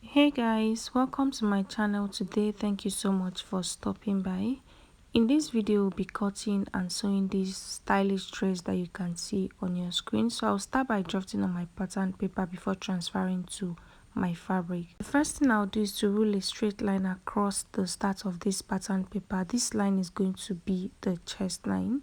Hey guys, welcome to my channel today. Thank you so much for stopping by. In this video, we'll be cutting and sewing this stylish dress that you can see on your screen. So I'll start by drafting on my pattern paper before transferring to my fabric. The first thing I'll do is to rule a straight line across the start of this pattern paper. This line is going to be the chest line.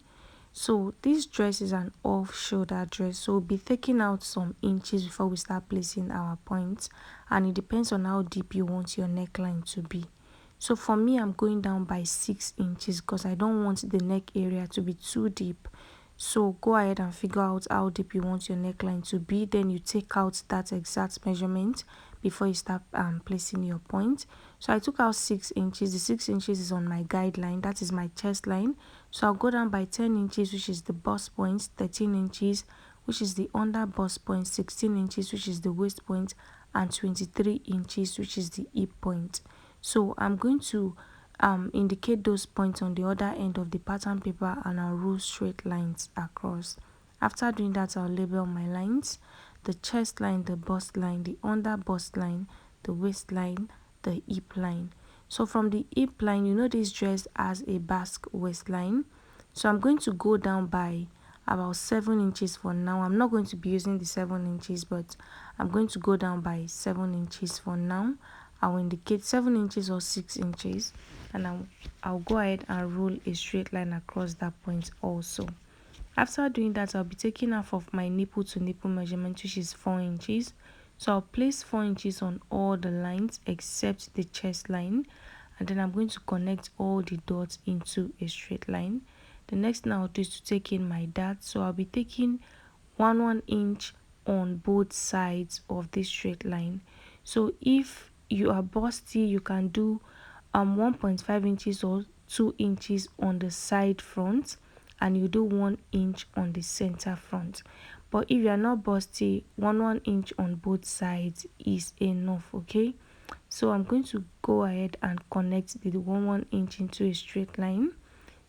So this dress is an off shoulder dress, so we'll be taking out some inches before we start placing our points, and it depends on how deep you want your neckline to be. So for me, I'm going down by 6 inches because I don't want the neck area to be too deep. So go ahead and figure out how deep you want your neckline to be, then you take out that exact measurement before you start placing your point. So I took out 6 inches. The 6 inches is on my guideline, that is my chest line. So I'll go down by 10 inches, which is the bust point, 13 inches, which is the under bust point, 16 inches, which is the waist point, and 23 inches, which is the hip point. So I'm going to indicate those points on the other end of the pattern paper, and I'll rule straight lines across. After doing that, I'll label my lines: the chest line, the bust line, the under bust line, the waistline, the hip line. So from the hip line, you know this dress has a Basque waistline. So I'm going to go down by about 7 inches for now. I'm not going to be using the 7 inches, but I'm going to go down by 7 inches for now. I'll indicate 7 inches or 6 inches, and I'll go ahead and rule a straight line across that point also. After doing that, I'll be taking half of my nipple to nipple measurement, which is 4 inches. So I'll place 4 inches on all the lines except the chest line, and then I'm going to connect all the dots into a straight line. The next thing I'll do is to take in my dart. So I'll be taking 1 inch on both sides of this straight line. So if you are busty, you can do 1.5 inches or 2 inches on the side front, and you do 1 inch on the center front. But if you are not busty, 1 inch on both sides is enough. Okay, so I'm going to go ahead and connect the 1 inch into a straight line.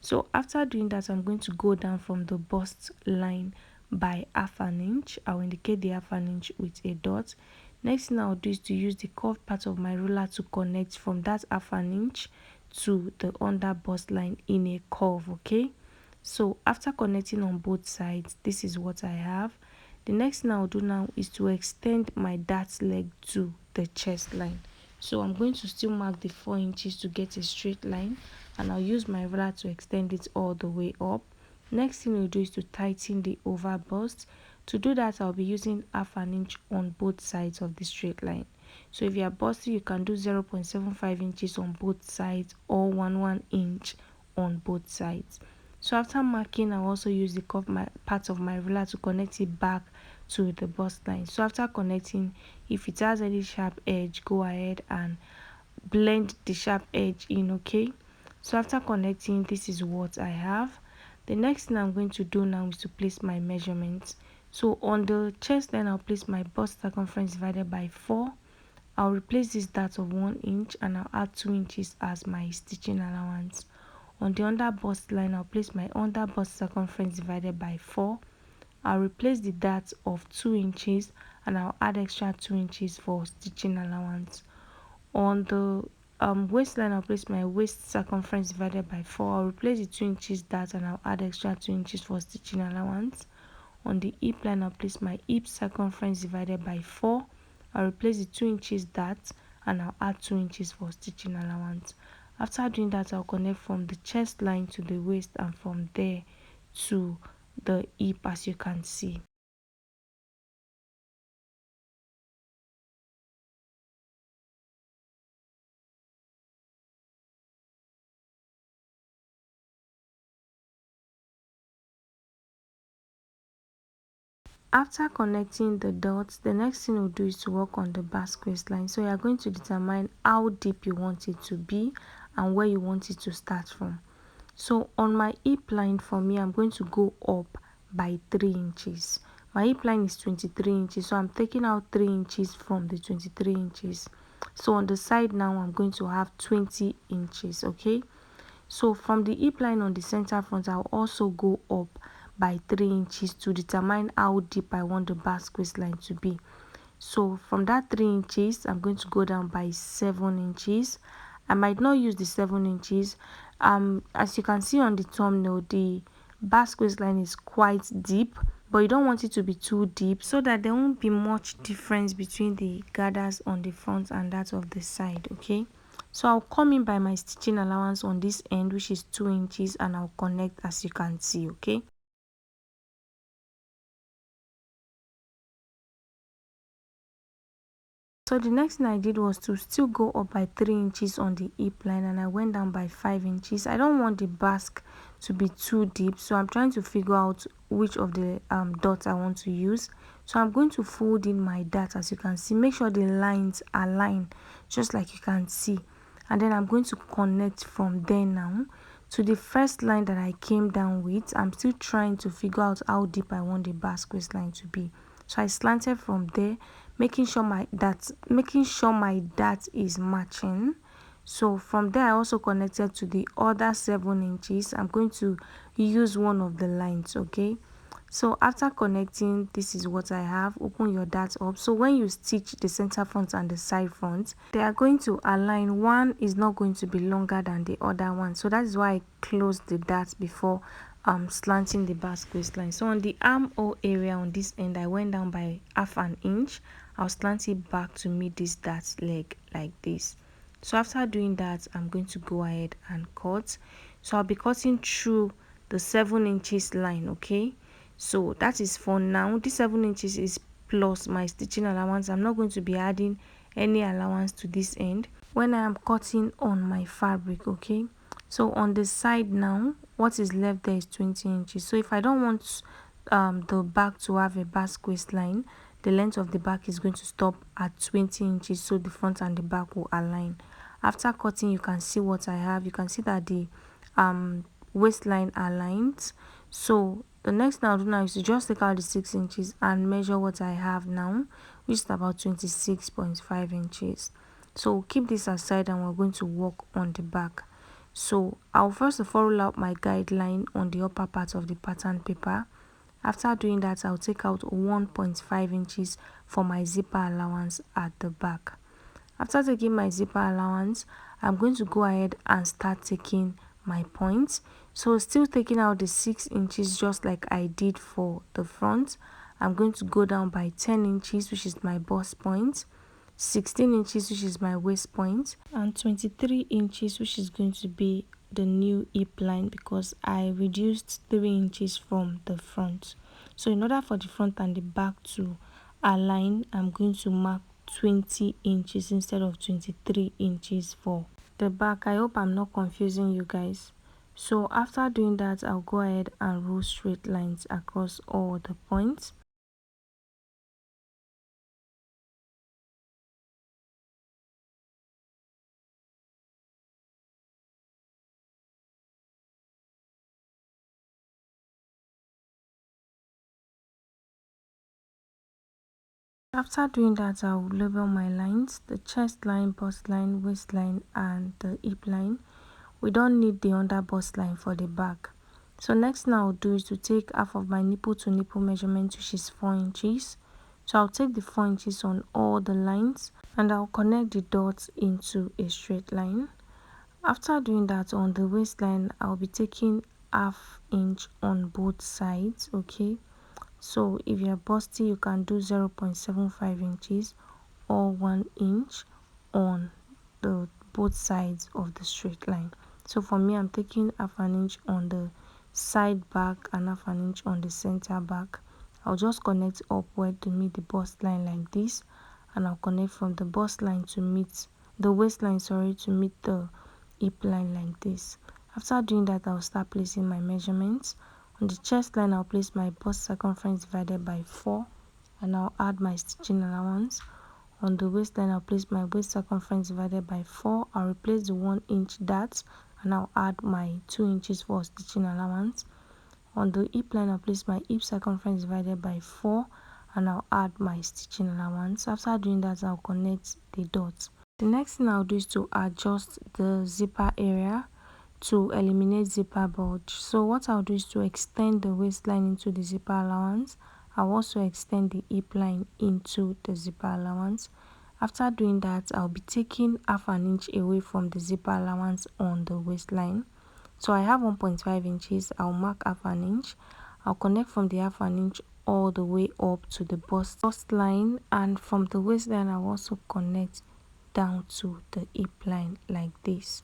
So after doing that, I'm going to go down from the bust line by half an inch. I'll indicate the half an inch with a dot. Next thing I'll do is to use the curved part of my ruler to connect from that half an inch to the under bust line in a curve. Okay, so after connecting on both sides, this is what I have. The next thing I'll do now is to extend my dart leg to the chest line. So I'm going to still mark the 4 inches to get a straight line, and I'll use my ruler to extend it all the way up. Next thing we'll do is to tighten the over bust. To do that, I'll be using half an inch on both sides of the straight line. So if you are busty, you can do 0.75 inches on both sides, or 1 inch on both sides. So after marking, I'll also use the curved part of my ruler to connect it back to the bust line. So after connecting, if it has any sharp edge, go ahead and blend the sharp edge in. Okay, so after connecting, this is what I have. The next thing I'm going to do now is to place my measurements. So on the chest line, I'll place my bust circumference divided by 4. I'll replace this dart of 1 inch, and I'll add 2 inches as my stitching allowance. On the under bust line, I'll place my under bust circumference divided by 4. I'll replace the dart of 2 inches, and I'll add extra 2 inches for stitching allowance. On the waistline, I'll place my waist circumference divided by 4. I'll replace the 2 inches dart, and I'll add extra 2 inches for stitching allowance. On the hip line, I'll place my hip circumference divided by 4. I'll replace the 2 inches dart, and I'll add 2 inches for stitching allowance. After doing that, I'll connect from the chest line to the waist, and from there to the hip, as you can see. After connecting the dots, the next thing we'll do is to work on the Basque waistline. So you are going to determine how deep you want it to be and where you want it to start from. So on my hip line, for me, I'm going to go up by 3 inches. My hip line is 23 inches, so I'm taking out 3 inches from the 23 inches. So on the side now, I'm going to have 20 inches. Okay, so from the hip line on the center front, I'll also go up by 3 inches to determine how deep I want the Basque waistline to be. So from that 3 inches, I'm going to go down by 7 inches. I might not use the 7 inches. As you can see on the thumbnail, the Basque waistline is quite deep, but you don't want it to be too deep so that there won't be much difference between the gathers on the front and that of the side. Okay, so I'll come in by my stitching allowance on this end, which is 2 inches, and I'll connect as you can see. Okay, so the next thing I did was to still go up by 3 inches on the hip line, and I went down by 5 inches. I don't want the basque to be too deep, so I'm trying to figure out which of the dots I want to use. So I'm going to fold in my dart, as you can see. Make sure the lines align just like you can see, and then I'm going to connect from there now to the first line that I came down with. I'm still trying to figure out how deep I want the basque waistline to be. So I slanted from there, making sure my dart is matching. So from there I also connected to the other 7 inches. I'm going to use one of the lines. Okay, so after connecting, this is what I have. Open your dart up. So when you stitch the center front and the side front, they are going to align. One is not going to be longer than the other one, so that is why I closed the dart before slanting the basque waistline. So on the armhole area on this end, I went down by half an inch. I'll slant it back to meet this dart leg like this. So after doing that, I'm going to go ahead and cut. So I'll be cutting through the 7 inches line. Okay, so that is for now. This 7 inches is plus my stitching allowance. I'm not going to be adding any allowance to this end when I am cutting on my fabric. Okay, so on the side now, what is left there is 20 inches. So if I don't want the back to have a basque waistline, the length of the back is going to stop at 20 inches, so the front and the back will align. After cutting, you can see what I have. You can see that the waistline aligns. So the next thing I'll do now is to just take out the 6 inches and measure what I have now, which is about 26.5 inches. So keep this aside and we're going to work on the back. So I'll first of all roll out my guideline on the upper part of the pattern paper. After doing that, I'll take out 1.5 inches for my zipper allowance at the back. After taking my zipper allowance, I'm going to go ahead and start taking my points. So still taking out the 6 inches just like I did for the front. I'm going to go down by 10 inches, which is my bust point, 16 inches, which is my waist point, and 23 inches, which is going to be the new hip line, because I reduced 3 inches from the front. So in order for the front and the back to align, I'm going to mark 20 inches instead of 23 inches for the back. I hope I'm not confusing you guys. So after doing that, I'll go ahead and roll straight lines across all the points. After doing that, I'll label my lines: the chest line, bust line, waistline, and the hip line. We don't need the under bust line for the back. So next thing I'll do is to take half of my nipple to nipple measurement, which is 4 inches. So I'll take the 4 inches on all the lines and I'll connect the dots into a straight line. After doing that, on the waistline, I'll be taking half inch on both sides. Okay, so if you're busty, you can do 0.75 inches or 1 inch on the both sides of the straight line. So for me, I'm taking half an inch on the side back and half an inch on the center back. I'll just connect upward to meet the bust line like this, and I'll connect from the bust line to meet the waistline, sorry, to meet the hip line like this. After doing that, I'll start placing my measurements. On the chest line, I'll place my bust circumference divided by 4, and I'll add my stitching allowance. On the waistline, I'll place my waist circumference divided by 4. I'll replace the 1 inch dart and I'll add my 2 inches for stitching allowance. On the hip line, I'll place my hip circumference divided by 4 and I'll add my stitching allowance. After doing that, I'll connect the dots. The next thing I'll do is to adjust the zipper area to eliminate zipper bulge. So what I'll do is to extend the waistline into the zipper allowance. I'll also extend the hip line into the zipper allowance. After doing that, I'll be taking half an inch away from the zipper allowance on the waistline. So I have 1.5 inches. I'll mark half an inch. I'll connect from the half an inch all the way up to the bust line, and from the waistline I'll also connect down to the hip line like this.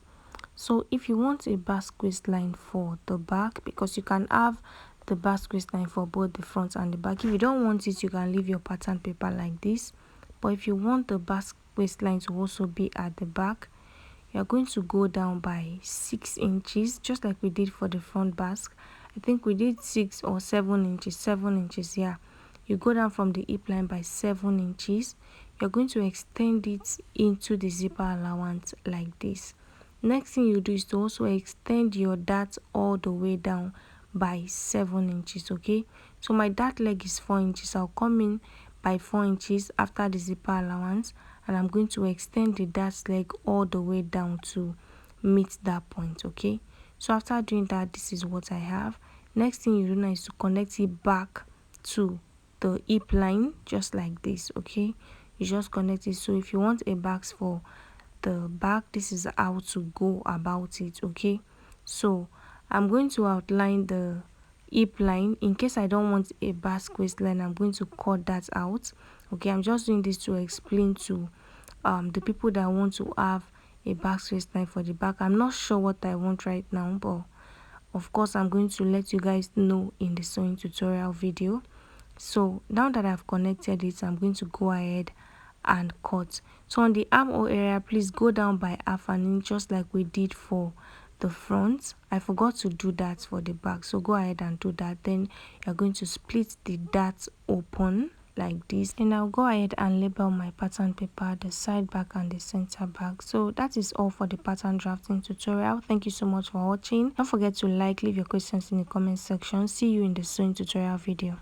So if you want a basque waistline for the back, because you can have the basque waistline for both the front and the back. If you don't want it, you can leave your pattern paper like this. But if you want the basque waistline to also be at the back, you're going to go down by 6 inches, just like we did for the front basque. I think we did 6 or 7 inches, 7 inches, yeah. You go down from the hip line by 7 inches. You're going to extend it into the zipper allowance like this. Next thing you do is to also extend your dart all the way down by 7 inches, okay? So my dart leg is 4 inches. I'll come in by 4 inches after the zipper allowance, and I'm going to extend the dart leg all the way down to meet that point, okay? So after doing that, this is what I have. Next thing you do now is to connect it back to the hip line, just like this, okay? You just connect it. So if you want a box for the back, this is how to go about it, okay? So I'm going to outline the hip line. In case I don't want a basque waistline, I'm going to cut that out, okay? I'm just doing this to explain to the people that want to have a basque waistline for the back. I'm not sure what I want right now, but of course I'm going to let you guys know in the sewing tutorial video. So now that I've connected it, I'm going to go ahead and cut. So on the armhole area, please go down by half an inch, just like we did for the front. I forgot to do that for the back, so go ahead and do that. Then you're going to split the dart open like this, and I'll go ahead and label my pattern paper, the side back and the center back. So that is all for the pattern drafting tutorial. Thank you so much for watching. Don't forget to leave your questions in the comment section. See you in the sewing tutorial video.